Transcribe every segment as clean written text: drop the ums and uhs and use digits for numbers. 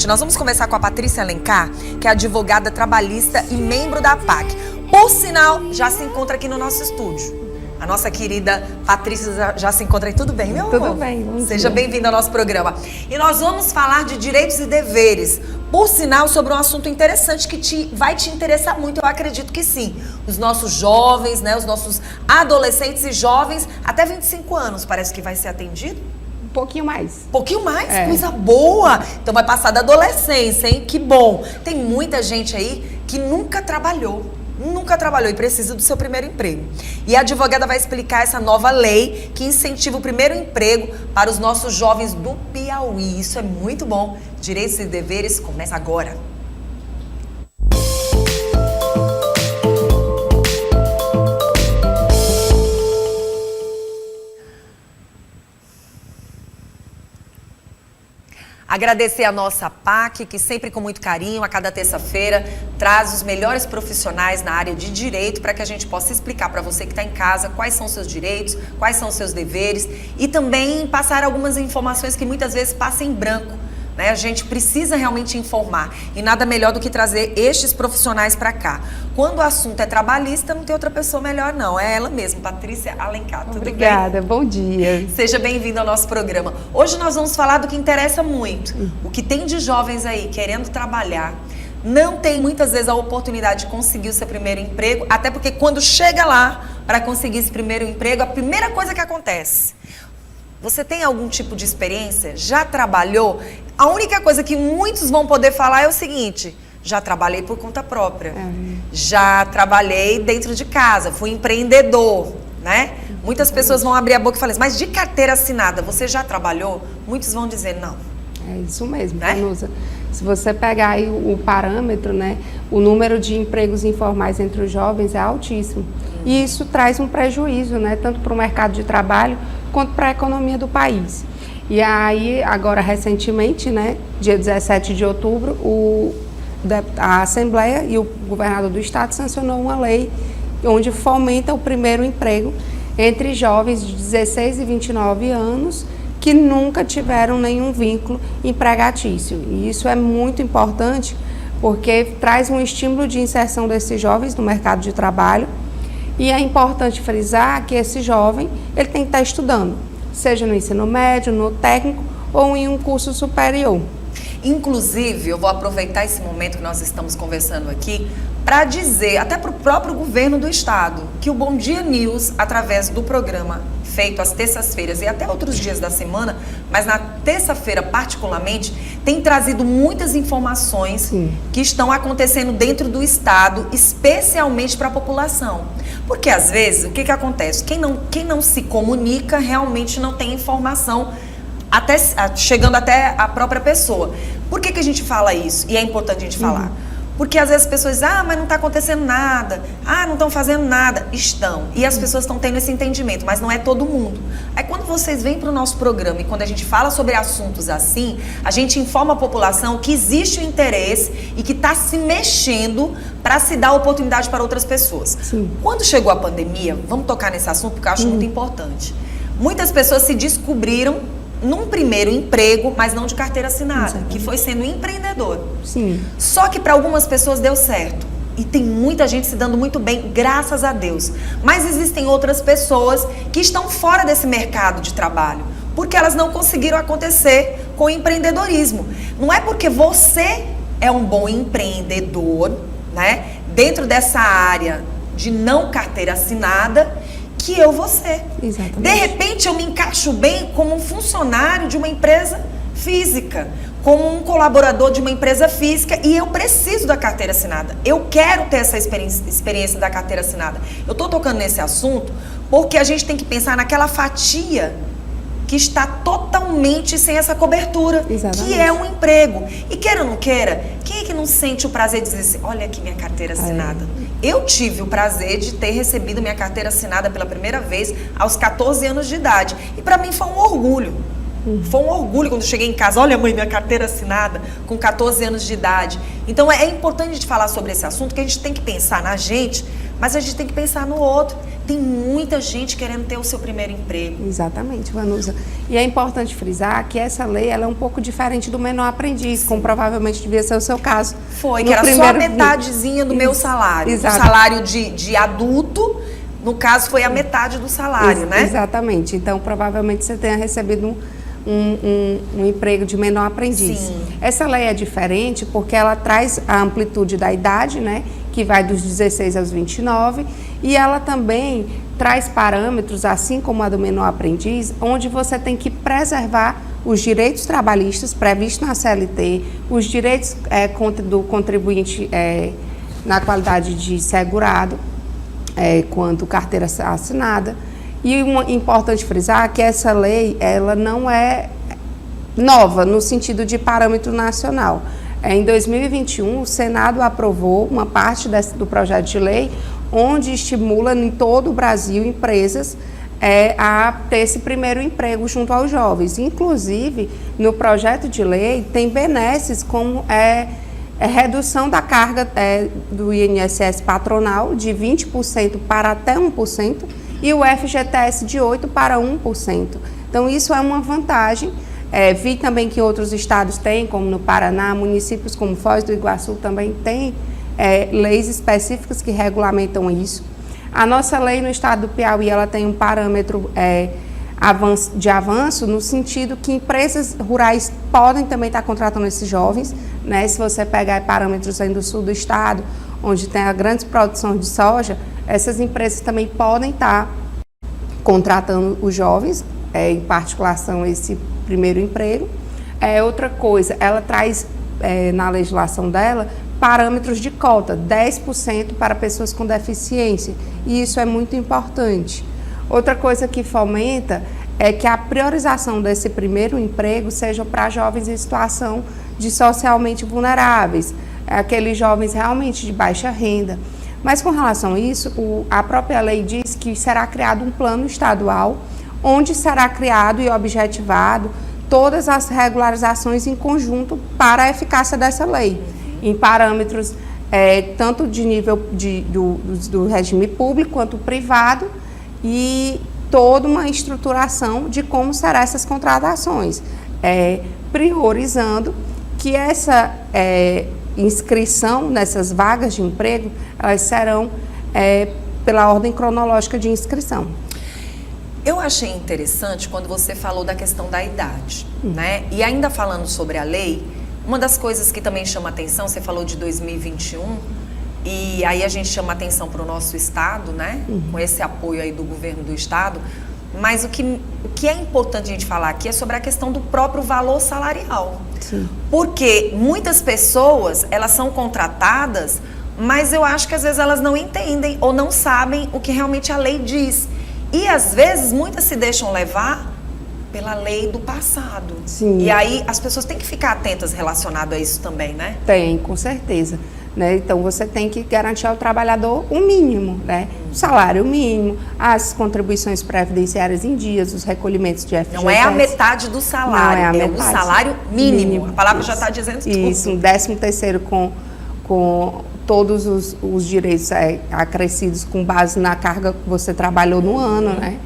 seguinte, nós vamos começar com a Patrícia Alencar, que é advogada trabalhista e membro da APAC. Por sinal, já se encontra aqui no nosso estúdio. A nossa querida Patrícia já se encontra aí. Tudo bem, meu amor? Tudo bem. Seja bem-vinda ao nosso programa. E nós vamos falar de direitos e deveres. Por sinal, sobre um assunto interessante que vai te interessar muito, eu acredito que sim. Os nossos jovens, né? Os nossos adolescentes e jovens, até 25 anos, parece que vai ser atendido. Um pouquinho mais. Pouquinho mais? Coisa boa! Então vai passar da adolescência, hein? Que bom! Tem muita gente aí que nunca trabalhou e precisa do seu primeiro emprego. E a advogada vai explicar essa nova lei que incentiva o primeiro emprego para os nossos jovens do Piauí. Isso é muito bom. Direitos e deveres começa agora. Agradecer a nossa PAC, que sempre com muito carinho, a cada terça-feira, traz os melhores profissionais na área de direito para que a gente possa explicar para você que está em casa quais são os seus direitos, quais são os seus deveres e também passar algumas informações que muitas vezes passam em branco. Né? A gente precisa realmente informar e nada melhor do que trazer estes profissionais para cá. Quando o assunto é trabalhista, não tem outra pessoa melhor não, é ela mesma, Patrícia Alencar. Tudo Obrigada, bem? Bom dia. Seja bem-vindo ao nosso programa. Hoje nós vamos falar do que interessa muito, o que tem de jovens aí querendo trabalhar, não tem muitas vezes a oportunidade de conseguir o seu primeiro emprego, até porque quando chega lá para conseguir esse primeiro emprego, a primeira coisa que acontece, você tem algum tipo de experiência? Já trabalhou? A única coisa que muitos vão poder falar é o seguinte: já trabalhei por conta própria, já trabalhei dentro de casa, fui empreendedor, né? Muitas pessoas vão abrir a boca e falar assim, mas de carteira assinada, você já trabalhou? Muitos vão dizer não. É isso mesmo, né? Vanusa. Se você pegar aí o parâmetro, né, o número de empregos informais entre os jovens é altíssimo. E isso traz um prejuízo, né, tanto para o mercado de trabalho quanto para a economia do país. E aí, agora recentemente, né, dia 17 de outubro, a Assembleia e o governador do estado sancionou uma lei onde fomenta o primeiro emprego entre jovens de 16 e 29 anos que nunca tiveram nenhum vínculo empregatício. E isso é muito importante porque traz um estímulo de inserção desses jovens no mercado de trabalho. E é importante frisar que esse jovem ele tem que estar estudando, seja no ensino médio, no técnico ou em um curso superior. Inclusive, eu vou aproveitar esse momento que nós estamos conversando aqui para dizer, até para o próprio governo do estado, que o Bom Dia News, através do programa feito às terças-feiras e até outros dias da semana, mas na terça-feira particularmente, tem trazido muitas informações que estão acontecendo dentro do estado, especialmente para a população. Porque às vezes, o que acontece? Quem não se comunica realmente não tem informação chegando até a própria pessoa. Por que a gente fala isso? E é importante a gente falar. Porque às vezes as pessoas dizem, mas não está acontecendo nada, não estão fazendo nada. Estão. E as pessoas estão tendo esse entendimento, mas não é todo mundo. Aí quando vocês vêm para o nosso programa e quando a gente fala sobre assuntos assim, a gente informa a população que existe o interesse e que está se mexendo para se dar oportunidade para outras pessoas. Sim. Quando chegou a pandemia, vamos tocar nesse assunto porque eu acho muito importante. Muitas pessoas se descobriram num primeiro emprego, mas não de carteira assinada, que foi sendo empreendedor. Sim. Só que para algumas pessoas deu certo. E tem muita gente se dando muito bem, graças a Deus. Mas existem outras pessoas que estão fora desse mercado de trabalho, porque elas não conseguiram acontecer com o empreendedorismo. Não é porque você é um bom empreendedor, né, dentro dessa área de não carteira assinada, que eu vou ser. Exatamente. De repente eu me encaixo bem como um funcionário de uma empresa física, como um colaborador de uma empresa física e eu preciso da carteira assinada. Eu quero ter essa experiência da carteira assinada. Eu estou tocando nesse assunto porque a gente tem que pensar naquela fatia que está totalmente sem essa cobertura, Exatamente. que é um emprego. E queira ou não queira, quem é que não sente o prazer de dizer assim, olha aqui minha carteira assinada. Eu tive o prazer de ter recebido minha carteira assinada pela primeira vez aos 14 anos de idade. E para mim foi um orgulho. Foi um orgulho quando eu cheguei em casa, olha mãe, minha carteira assinada com 14 anos de idade. Então é importante a gente falar sobre esse assunto, que a gente tem que pensar na gente Mas a gente tem que pensar no outro. Tem muita gente querendo ter o seu primeiro emprego. Exatamente, Vanusa. E é importante frisar que essa lei ela é um pouco diferente do menor aprendiz, como provavelmente devia ser o seu caso. Foi, que era só a metadezinha do meu salário. Exato. O salário de adulto, no caso, foi a metade do salário, né? Exatamente. Então, provavelmente você tenha recebido um emprego de menor aprendiz. Sim. Essa lei é diferente porque ela traz a amplitude da idade, né? Que vai dos 16 aos 29, e ela também traz parâmetros, assim como a do menor aprendiz, onde você tem que preservar os direitos trabalhistas previstos na CLT, os direitos do contribuinte na qualidade de segurado, quanto carteira assinada. E importante frisar que essa lei ela não é nova no sentido de parâmetro nacional. Em 2021, o Senado aprovou uma parte do projeto de lei onde estimula em todo o Brasil empresas a ter esse primeiro emprego junto aos jovens. Inclusive, no projeto de lei, tem benesses como redução da carga do INSS patronal de 20% para até 1% e o FGTS de 8% para 1%. Então, isso é uma vantagem. Vi também que outros estados têm, como no Paraná, municípios como Foz do Iguaçu também têm leis específicas que regulamentam isso. A nossa lei no estado do Piauí, ela tem um parâmetro de avanço no sentido que empresas rurais podem também estar contratando esses jovens, né? Se você pegar parâmetros aí do sul do estado, onde tem a grande produção de soja, essas empresas também podem estar contratando os jovens, em particulação esse primeiro emprego. Outra coisa, ela traz na legislação dela parâmetros de cota, 10% para pessoas com deficiência, e isso é muito importante. Outra coisa que fomenta é que a priorização desse primeiro emprego seja para jovens em situação de socialmente vulneráveis, aqueles jovens realmente de baixa renda. Mas com relação a isso, a própria lei diz que será criado um plano estadual, onde será criado e objetivado todas as regularizações em conjunto para a eficácia dessa lei, em parâmetros tanto de nível do regime público quanto privado, e toda uma estruturação de como serão essas contratações, priorizando que essa inscrição nessas vagas de emprego, elas serão pela ordem cronológica de inscrição. Eu achei interessante quando você falou da questão da idade, né? E ainda falando sobre a lei, uma das coisas que também chama atenção, você falou de 2021, e aí a gente chama atenção para o nosso estado, né? Com esse apoio aí do governo do estado, mas o que é importante a gente falar aqui é sobre a questão do próprio valor salarial. Sim. Porque muitas pessoas, elas são contratadas, mas eu acho que às vezes elas não entendem ou não sabem o que realmente a lei diz. E às vezes muitas se deixam levar pela lei do passado. Sim. E aí as pessoas têm que ficar atentas relacionado a isso também, né? Tem, com certeza. Né? Então você tem que garantir ao trabalhador o mínimo, né? O salário mínimo, as contribuições previdenciárias em dias, os recolhimentos de FGTS. Não é a metade do salário, não é, o salário mínimo. A palavra já está dizendo tudo. Isso, um 13º com todos os direitos acrescidos com base na carga que você trabalhou no ano, né?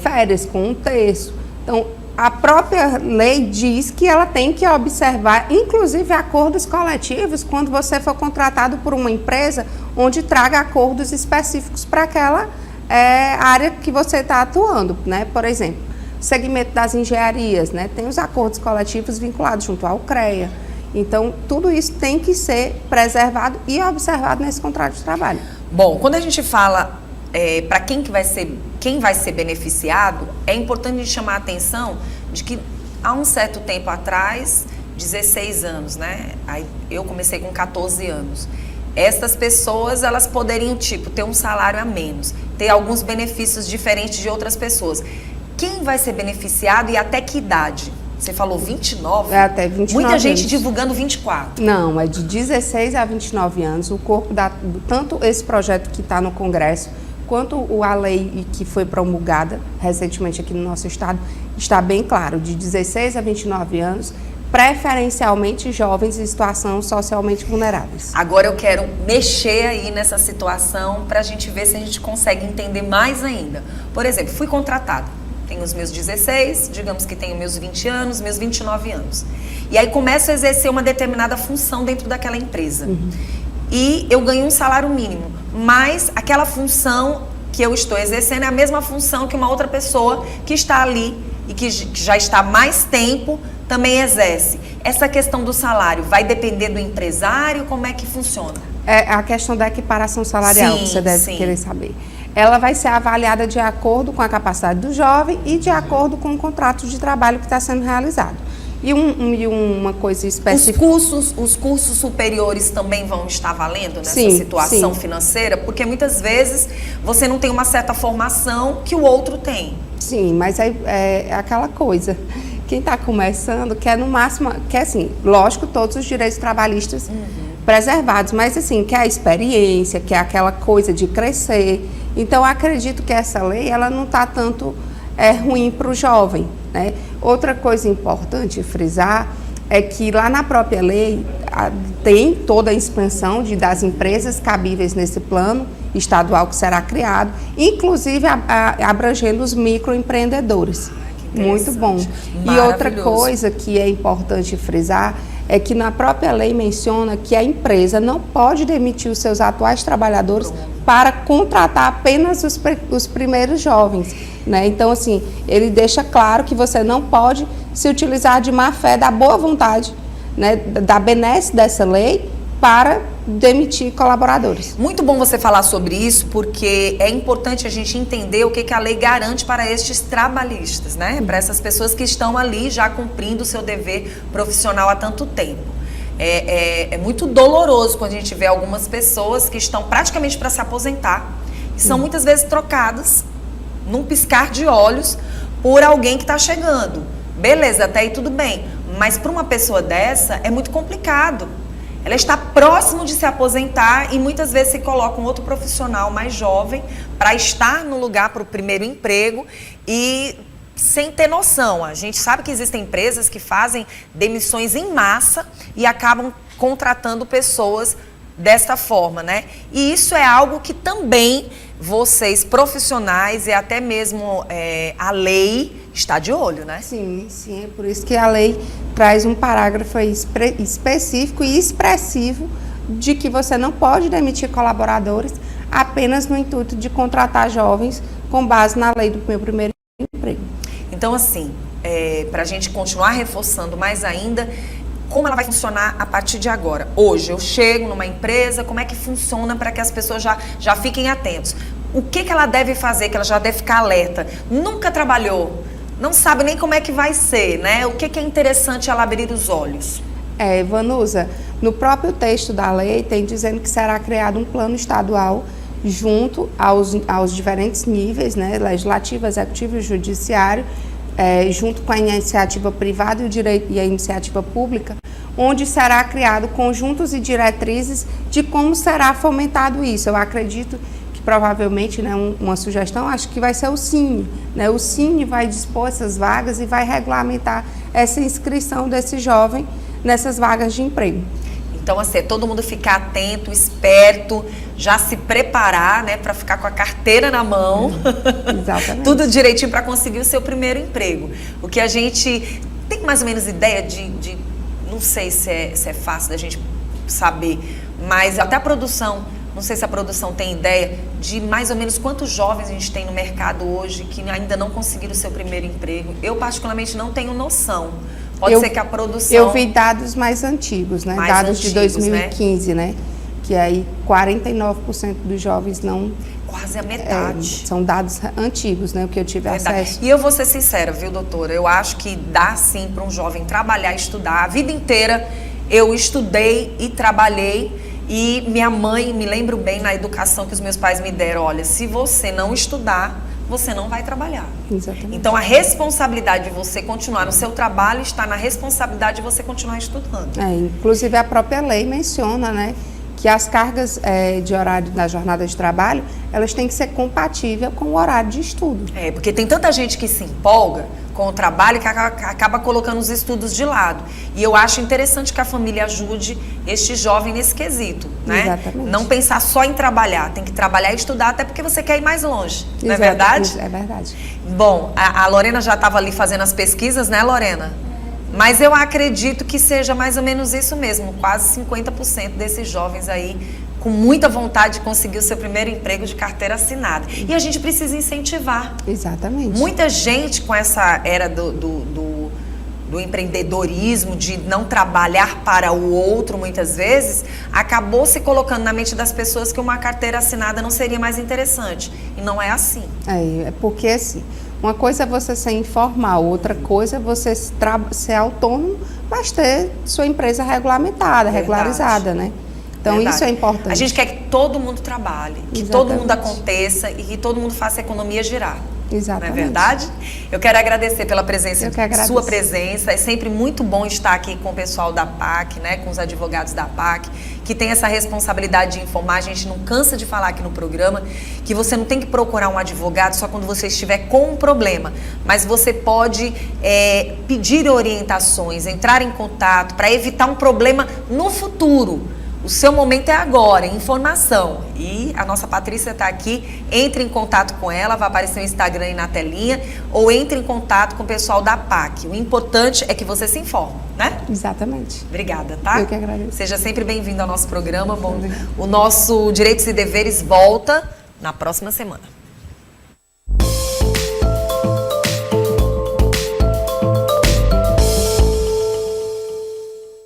Férias com 1/3. Então, a própria lei diz que ela tem que observar, inclusive, acordos coletivos quando você for contratado por uma empresa onde traga acordos específicos para aquela área que você está atuando, né? Por exemplo, segmento das engenharias, né? Tem os acordos coletivos vinculados junto ao CREA. Então, tudo isso tem que ser preservado e observado nesse contrato de trabalho. Bom, quando a gente fala para quem vai ser beneficiado, é importante a gente chamar a atenção de que há um certo tempo atrás, 16 anos, né? Aí eu comecei com 14 anos. Essas pessoas, elas poderiam, ter um salário a menos, ter alguns benefícios diferentes de outras pessoas. Quem vai ser beneficiado e até que idade? Você falou 29? Até 29 Muita gente anos. divulgando 24. Não, é de 16 a 29 anos. O corpo tanto esse projeto que está no Congresso, quanto a lei que foi promulgada recentemente aqui no nosso estado, está bem claro, de 16 a 29 anos, preferencialmente jovens em situação socialmente vulneráveis. Agora eu quero mexer aí nessa situação para a gente ver se a gente consegue entender mais ainda. Por exemplo, fui contratada, tenho os meus 16, digamos que tenho meus 20 anos, meus 29 anos. E aí começo a exercer uma determinada função dentro daquela empresa. E eu ganho um salário mínimo, mas aquela função que eu estou exercendo é a mesma função que uma outra pessoa que está ali e que já está há mais tempo também exerce. Essa questão do salário vai depender do empresário? Como é que funciona? É a questão da equiparação salarial, que você deve querer saber. Ela vai ser avaliada de acordo com a capacidade do jovem e de acordo com o contrato de trabalho que está sendo realizado. E uma coisa específica... Os cursos superiores também vão estar valendo nessa situação financeira? Porque muitas vezes você não tem uma certa formação que o outro tem. Sim, mas é aquela coisa. Quem está começando quer no máximo, quer assim, lógico, todos os direitos trabalhistas preservados, mas assim, quer a experiência, quer aquela coisa de crescer. Então, acredito que essa lei, ela não está tanto ruim para o jovem, né? Outra coisa importante frisar é que lá na própria lei tem toda a expansão das empresas cabíveis nesse plano estadual que será criado, inclusive abrangendo os microempreendedores. Muito bom. E outra coisa que é importante frisar é que na própria lei menciona que a empresa não pode demitir os seus atuais trabalhadores para contratar apenas os primeiros jovens, né? Então, assim, ele deixa claro que você não pode se utilizar de má fé, da boa vontade, né, da benesse dessa lei para demitir colaboradores. Muito bom você falar sobre isso, porque é importante a gente entender o que a lei garante para estes trabalhistas, né? Para essas pessoas que estão ali já cumprindo o seu dever profissional há tanto tempo. É muito doloroso quando a gente vê algumas pessoas que estão praticamente para se aposentar e são muitas vezes trocadas num piscar de olhos por alguém que está chegando. Beleza, até aí tudo bem, mas para uma pessoa dessa é muito complicado. Ela está próximo de se aposentar e muitas vezes se coloca um outro profissional mais jovem para estar no lugar para o primeiro emprego e sem ter noção. A gente sabe que existem empresas que fazem demissões em massa e acabam contratando pessoas desta forma, né? E isso é algo que também vocês, profissionais e até mesmo a lei está de olho, né? Sim, é por isso que a lei traz um parágrafo específico e expressivo de que você não pode demitir colaboradores apenas no intuito de contratar jovens com base na lei do meu primeiro emprego. Então, assim, para a gente continuar reforçando mais ainda, como ela vai funcionar a partir de agora? Hoje, eu chego numa empresa, como é que funciona para que as pessoas já fiquem atentos? O que ela deve fazer, que ela já deve ficar alerta? Nunca trabalhou, não sabe nem como é que vai ser, né? O que é interessante ela abrir os olhos? Vanusa, no próprio texto da lei tem dizendo que será criado um plano estadual junto aos diferentes níveis, né? Legislativo, executivo e judiciário, junto com a iniciativa privada e a iniciativa pública, onde será criado conjuntos e diretrizes de como será fomentado isso. Eu acredito que provavelmente, né, uma sugestão, acho que vai ser o Cine, né? O Cine vai dispor essas vagas e vai regulamentar essa inscrição desse jovem nessas vagas de emprego. Então, assim, todo mundo ficar atento, esperto, já se preparar, né, para ficar com a carteira na mão. Exatamente. Tudo direitinho para conseguir o seu primeiro emprego. O que a gente tem mais ou menos ideia de não sei se é fácil da gente saber, mas até a produção, não sei se a produção tem ideia de mais ou menos quantos jovens a gente tem no mercado hoje que ainda não conseguiram o seu primeiro emprego. Eu, particularmente, não tenho noção. Pode ser que a produção... Eu vi dados mais antigos, né? Dados antigos, de 2015, né? Que aí 49% dos jovens não... Quase a metade. São dados antigos, né? O que eu tive acesso. E eu vou ser sincera, viu, doutora? Eu acho que dá sim para um jovem trabalhar e estudar. A vida inteira eu estudei e trabalhei e minha mãe, me lembro bem na educação que os meus pais me deram, olha, se você não estudar, você não vai trabalhar. Exatamente. Então, a responsabilidade de você continuar no seu trabalho está na responsabilidade de você continuar estudando. Inclusive, a própria lei menciona, né, que as cargas de horário da jornada de trabalho, elas têm que ser compatíveis com o horário de estudo. Porque tem tanta gente que se empolga com o trabalho que acaba colocando os estudos de lado. E eu acho interessante que a família ajude este jovem nesse quesito, né? Exatamente. Não pensar só em trabalhar, tem que trabalhar e estudar até porque você quer ir mais longe, não é verdade? É verdade. Bom, a Lorena já estava ali fazendo as pesquisas, né, Lorena? Mas eu acredito que seja mais ou menos isso mesmo, quase 50% desses jovens aí com muita vontade de conseguir o seu primeiro emprego de carteira assinada. E a gente precisa incentivar. Exatamente. Muita gente com essa era do empreendedorismo, de não trabalhar para o outro muitas vezes, acabou se colocando na mente das pessoas que uma carteira assinada não seria mais interessante. E não é assim. É porque assim, uma coisa é você ser informal, outra coisa é você ser autônomo, mas ter sua empresa regulamentada, regularizada, né? Então, Verdade. Isso é importante. A gente quer que todo mundo trabalhe, que todo mundo aconteça e que todo mundo faça a economia girar. Exatamente. Não é verdade? Eu quero agradecer pela presença, sua presença. É sempre muito bom estar aqui com o pessoal da PAC, né, com os advogados da PAC, que tem essa responsabilidade de informar. A gente não cansa de falar aqui no programa que você não tem que procurar um advogado só quando você estiver com um problema, mas você pode pedir orientações, entrar em contato para evitar um problema no futuro. O seu momento é agora, informação. E a nossa Patrícia está aqui, entre em contato com ela, vai aparecer o Instagram aí na telinha, ou entre em contato com o pessoal da PAC. O importante é que você se informe, né? Exatamente. Obrigada, tá? Eu que agradeço. Seja sempre bem-vindo ao nosso programa. Bom, o nosso Direitos e Deveres volta na próxima semana.